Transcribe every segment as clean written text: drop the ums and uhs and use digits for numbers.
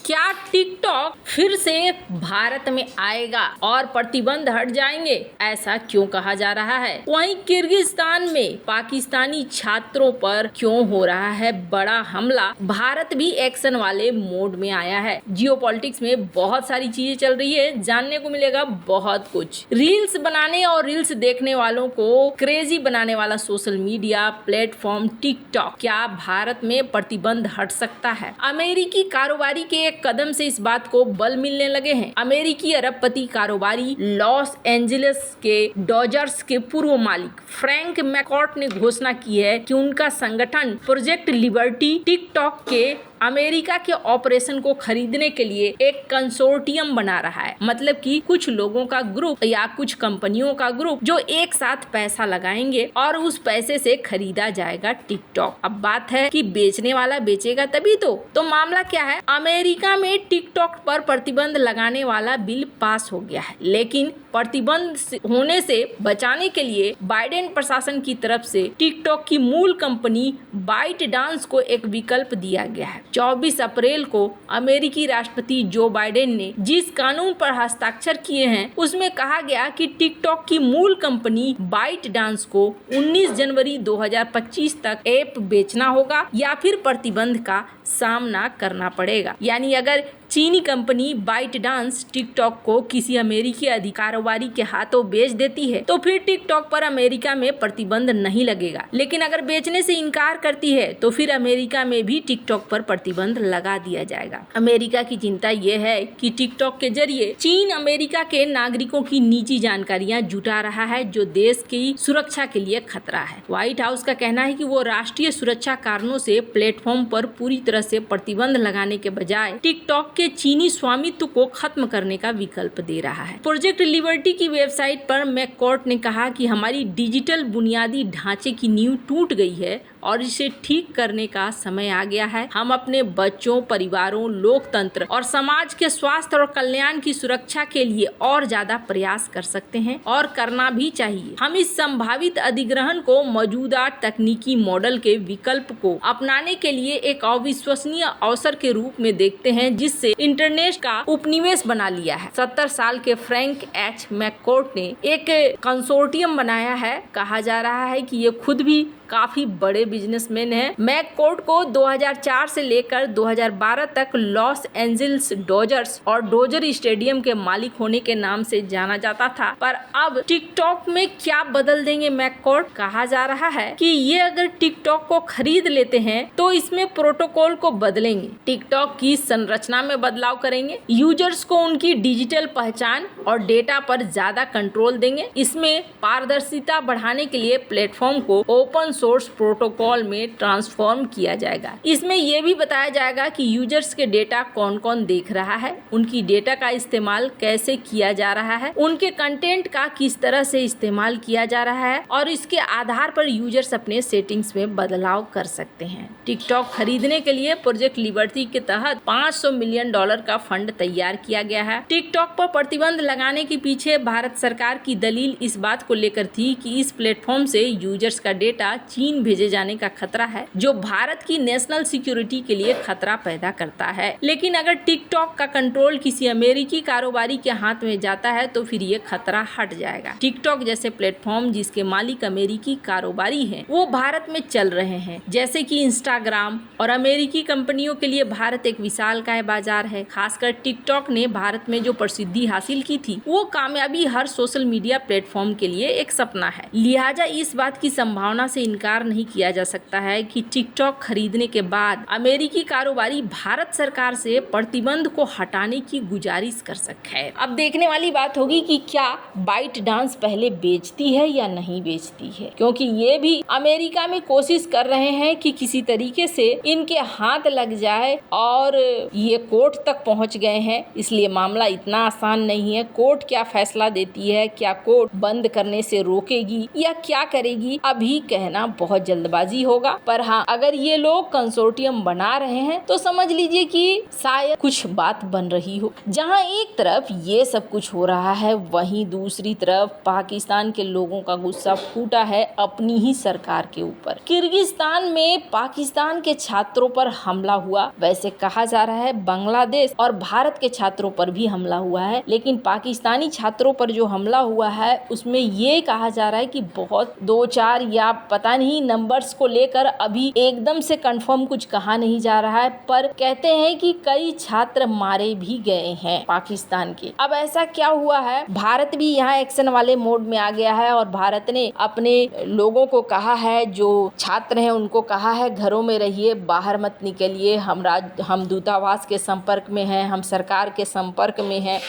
क्या टिकटॉक फिर से भारत में आएगा और प्रतिबंध हट जाएंगे, ऐसा क्यों कहा जा रहा है? वहीं किर्गिस्तान में पाकिस्तानी छात्रों पर क्यों हो रहा है बड़ा हमला? भारत भी एक्शन वाले मोड में आया है। जियोपॉलिटिक्स में बहुत सारी चीजें चल रही है, जानने को मिलेगा बहुत कुछ। रील्स बनाने और रील्स देखने वालों को क्रेजी बनाने वाला सोशल मीडिया प्लेटफॉर्म टिकटॉक क्या भारत में प्रतिबंध हट सकता है? अमेरिकी कारोबारी के कदम से इस बात को बल मिलने लगे हैं। अमेरिकी अरबपति कारोबारी लॉस एंजलिस के डॉजर्स के पूर्व मालिक फ्रैंक मैककॉर्ट ने घोषणा की है कि उनका संगठन प्रोजेक्ट लिबर्टी टिकटॉक के अमेरिका के ऑपरेशन को खरीदने के लिए एक कंसोर्टियम बना रहा है। मतलब कि कुछ लोगों का ग्रुप या कुछ कंपनियों का ग्रुप जो एक साथ पैसा लगाएंगे और उस पैसे से खरीदा जाएगा टिकटॉक। अब बात है कि बेचने वाला बेचेगा तभी तो मामला क्या है? अमेरिका में टिकटॉक पर प्रतिबंध लगाने वाला बिल पास हो गया है, लेकिन प्रतिबंध होने से बचाने के लिए बाइडेन प्रशासन की तरफ से टिकटॉक की मूल कंपनी बाइट डांस को एक विकल्प दिया गया है। 24 अप्रैल को अमेरिकी राष्ट्रपति जो बाइडेन ने जिस कानून पर हस्ताक्षर किए हैं उसमें कहा गया कि टिकटॉक की मूल कंपनी बाइट डांस को 19 जनवरी 2025 तक ऐप बेचना होगा या फिर प्रतिबंध का सामना करना पड़ेगा। यानी अगर चीनी कंपनी बाइट डांस टिकटॉक को किसी अमेरिकी कारोबारी के हाथों बेच देती है तो फिर टिकटॉक पर अमेरिका में प्रतिबंध नहीं लगेगा, लेकिन अगर बेचने से इनकार करती है तो फिर अमेरिका में भी टिकटॉक पर प्रतिबंध लगा दिया जाएगा। अमेरिका की चिंता ये है कि टिकटॉक के जरिए चीन अमेरिका के नागरिकों की निजी जानकारियां जुटा रहा है, जो देश की सुरक्षा के लिए खतरा है। व्हाइट हाउस का कहना है कि वो राष्ट्रीय सुरक्षा कारणों से प्लेटफॉर्म पर पूरी तरह से प्रतिबंध लगाने के बजाय टिकटॉक के चीनी स्वामित्व को खत्म करने का विकल्प दे रहा है। प्रोजेक्ट लिबर्टी की वेबसाइट पर मैककॉर्ट ने कहा कि हमारी डिजिटल बुनियादी ढांचे की नींव टूट गई है और इसे ठीक करने का समय आ गया है। हम अपने बच्चों, परिवारों, लोकतंत्र और समाज के स्वास्थ्य और कल्याण की सुरक्षा के लिए और ज्यादा प्रयास कर सकते हैं और करना भी चाहिए। हम इस संभावित अधिग्रहण को मौजूदा तकनीकी मॉडल के विकल्प को अपनाने के लिए एक अविश्वसनीय अवसर के रूप में देखते हैं, जिससे इंटरनेट का उपनिवेश बना लिया है। 70 साल के फ्रैंक एच मैककॉर्ट ने एक कंसोर्टियम बनाया है। कहा जा रहा है कि ये खुद भी काफी बड़े बिजनेसमैन हैं। मैककॉर्ट को 2004 से लेकर 2012 तक लॉस एंजलिस डॉजर्स और डोजर स्टेडियम के मालिक होने के नाम से जाना जाता था, पर अब टिकटॉक में क्या बदल देंगे मैककॉर्ट? कहा जा रहा है कि ये अगर टिकटॉक को खरीद लेते हैं तो इसमें प्रोटोकॉल को बदलेंगे, टिकटॉक की संरचना में बदलाव करेंगे, यूजर्स को उनकी डिजिटल पहचान और डेटा पर ज्यादा कंट्रोल देंगे। इसमें पारदर्शिता बढ़ाने के लिए प्लेटफॉर्म को ओपन सोर्स प्रोटोकॉल में ट्रांसफॉर्म किया जाएगा। इसमें यह भी बताया जाएगा कि यूजर्स के डेटा कौन कौन देख रहा है, उनकी डेटा का इस्तेमाल कैसे किया जा रहा है, उनके कंटेंट का किस तरह से इस्तेमाल किया जा रहा है और इसके आधार पर यूजर्स अपने सेटिंग्स में बदलाव कर सकते हैं। टिकटॉक खरीदने के लिए प्रोजेक्ट लिबर्टी के तहत $500 मिलियन का फंड तैयार किया गया है। टिकटॉक पर प्रतिबंध लगाने के पीछे भारत सरकार की दलील इस बात को लेकर थी कि इस प्लेटफॉर्म से यूजर्स का डेटा चीन भेजे जाने का खतरा है, जो भारत की नेशनल सिक्योरिटी के लिए खतरा पैदा करता है। लेकिन अगर टिकटॉक का कंट्रोल किसी अमेरिकी कारोबारी के हाथ में जाता है तो फिर ये खतरा हट जाएगा। टिकटॉक जैसे प्लेटफॉर्म जिसके मालिक अमेरिकी कारोबारी हैं, वो भारत में चल रहे हैं, जैसे कि इंस्टाग्राम, और अमेरिकी कंपनियों के लिए भारत एक विशालकाय बाजार है। खासकर टिकटॉक ने भारत में जो प्रसिद्धि हासिल की थी वो कामयाबी हर सोशल मीडिया प्लेटफॉर्म के लिए एक सपना है। लिहाजा इस बात की संभावना से इनकार नहीं किया जा सकता है कि टिकटॉक खरीदने के बाद अमेरिकी कारोबारी भारत सरकार से प्रतिबंध को हटाने की गुजारिश कर सकते हैं। अब देखने वाली बात होगी कि क्या बाइट डांस पहले बेचती है या नहीं बेचती है, क्योंकि ये भी अमेरिका में कोशिश कर रहे हैं कि किसी तरीके से इनके हाथ लग जाए और ये कोर्ट तक पहुंच गए हैं। इसलिए मामला इतना आसान नहीं है। कोर्ट क्या फैसला देती है, क्या कोर्ट बंद करने से रोकेगी या क्या करेगी, अभी कहना देना बहुत जल्दबाजी होगा। पर हाँ, अगर ये लोग कंसोर्टियम बना रहे हैं तो समझ लीजिए कि शायद कुछ बात बन रही हो। जहां एक तरफ ये सब कुछ हो रहा है, वहीं दूसरी तरफ पाकिस्तान के लोगों का गुस्सा फूटा है अपनी ही सरकार के ऊपर। किर्गिस्तान में पाकिस्तान के छात्रों पर हमला हुआ। वैसे कहा जा रहा है बांग्लादेश और भारत के छात्रों पर भी हमला हुआ है, लेकिन पाकिस्तानी छात्रों पर जो हमला हुआ है उसमें ये कहा जा रहा है कि बहुत 2-4 या पता नहीं नंबर्स को लेकर अभी एकदम से कंफर्म कुछ कहा नहीं जा रहा है, पर कहते हैं कि कई छात्र मारे भी गए हैं पाकिस्तान के। अब ऐसा क्या हुआ है, भारत भी यहाँ एक्शन वाले मोड में आ गया है और भारत ने अपने लोगों को कहा है, जो छात्र हैं उनको कहा है घरों में रहिए, बाहर मत निकलिए। हम दूतावास के संपर्क में हैं, हम सरकार के संपर्क में हैं।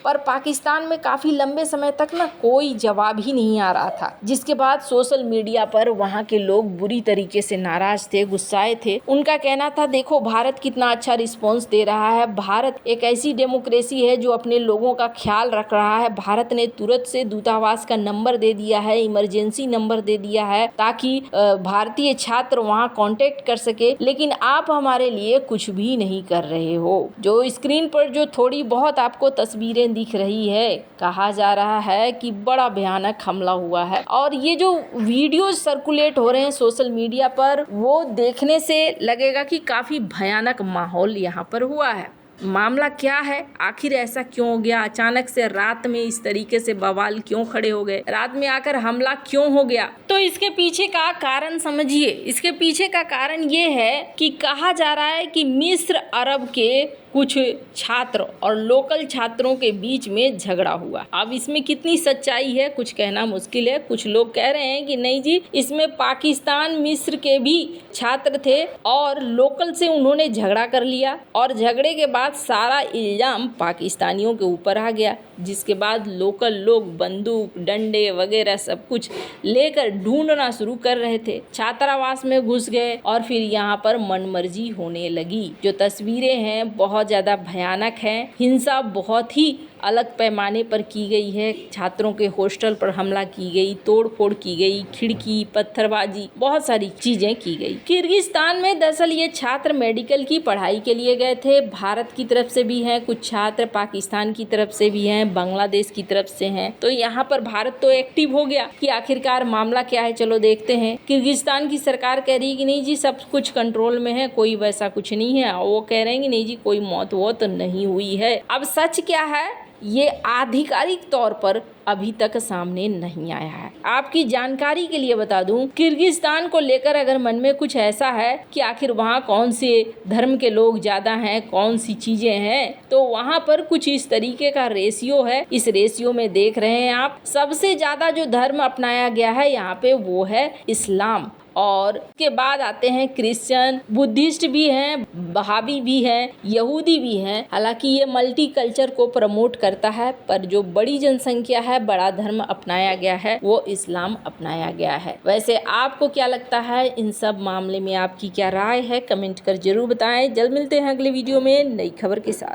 पर पाकिस्तान में काफ़ी लंबे समय तक ना कोई जवाब ही नहीं आ रहा था, जिसके बाद सोशल मीडिया पर वहाँ के लोग बुरी तरीके से नाराज थे, गुस्साए थे। उनका कहना था देखो भारत कितना अच्छा रिस्पॉन्स दे रहा है, भारत एक ऐसी डेमोक्रेसी है जो अपने लोगों का ख्याल रख रहा है। भारत ने तुरंत से दूतावास का नंबर दे दिया है, इमरजेंसी नंबर दे दिया है ताकि भारतीय छात्र वहाँ कॉन्टेक्ट कर सके, लेकिन आप हमारे लिए कुछ भी नहीं कर रहे हो। जो स्क्रीन पर जो थोड़ी बहुत आपको तस्वीरें दिख रही है, कहा जा रहा है कि बड़ा भयानक हमला हुआ है। और ये जो वीडियो सर्कुलेट हो रहे हैं सोशल मीडिया पर, वो देखने से लगेगा कि काफी भयानक माहौल यहाँ पर हुआ है। मामला क्या है, आखिर ऐसा क्यों हो गया, अचानक से रात में इस तरीके से बवाल क्यों खड़े हो गए, रात में आकर हमला क्यों हो गया? तो इसके पीछे का कारण समझिए। इसके पीछे का कारण ये है कि कहा जा रहा है कि मिस्र अरब के कुछ छात्र और लोकल छात्रों के बीच में झगड़ा हुआ। अब इसमें कितनी सच्चाई है कुछ कहना मुश्किल है। कुछ लोग कह रहे हैं कि नहीं जी, इसमें पाकिस्तान मिस्र के भी छात्र थे और लोकल से उन्होंने झगड़ा कर लिया और झगड़े के बाद सारा इल्जाम पाकिस्तानियों के ऊपर आ गया, जिसके बाद लोकल लोग बंदूक डंडे वगैरह सब कुछ लेकर ढूंढना शुरू कर रहे थे, छात्रावास में घुस गए और फिर यहाँ पर मनमर्जी होने लगी। जो तस्वीरें हैं बहुत ज़्यादा भयानक हैं। हिंसा बहुत ही अलग पैमाने पर की गई है, छात्रों के हॉस्टल पर हमला की गई, तोड़फोड़ की गई, खिड़की पत्थरबाजी, बहुत सारी चीजें की गई। किर्गिस्तान में दरअसल ये छात्र मेडिकल की पढ़ाई के लिए गए थे। भारत की तरफ से भी हैं कुछ छात्र, पाकिस्तान की तरफ से भी हैं, बांग्लादेश की तरफ से हैं। तो यहाँ पर भारत तो एक्टिव हो गया कि आखिरकार मामला क्या है, चलो देखते हैं। किर्गिस्तान की सरकार कह रही है कि नहीं जी सब कुछ कंट्रोल में है, कोई वैसा कुछ नहीं है। वो कह रहे हैं कि नहीं जी कोई मौत वो तो नहीं हुई है। अब सच क्या है ये आधिकारिक तौर पर अभी तक सामने नहीं आया है। आपकी जानकारी के लिए बता दूं, किर्गिस्तान को लेकर अगर मन में कुछ ऐसा है कि आखिर वहाँ कौन से धर्म के लोग ज्यादा हैं, कौन सी चीजें हैं, तो वहाँ पर कुछ इस तरीके का रेशियो है। इस रेशियो में देख रहे हैं आप, सबसे ज्यादा जो धर्म अपनाया गया है यहाँ पे वो है इस्लाम, और के बाद आते हैं क्रिश्चियन, बुद्धिस्ट भी हैं, बहावी भी हैं, यहूदी भी हैं। हालांकि ये मल्टी कल्चर को प्रमोट करता है, पर जो बड़ी जनसंख्या है, बड़ा धर्म अपनाया गया है, वो इस्लाम अपनाया गया है। वैसे आपको क्या लगता है इन सब मामले में, आपकी क्या राय है, कमेंट कर जरूर बताएं। जल्द मिलते हैं अगले वीडियो में नई खबर के साथ।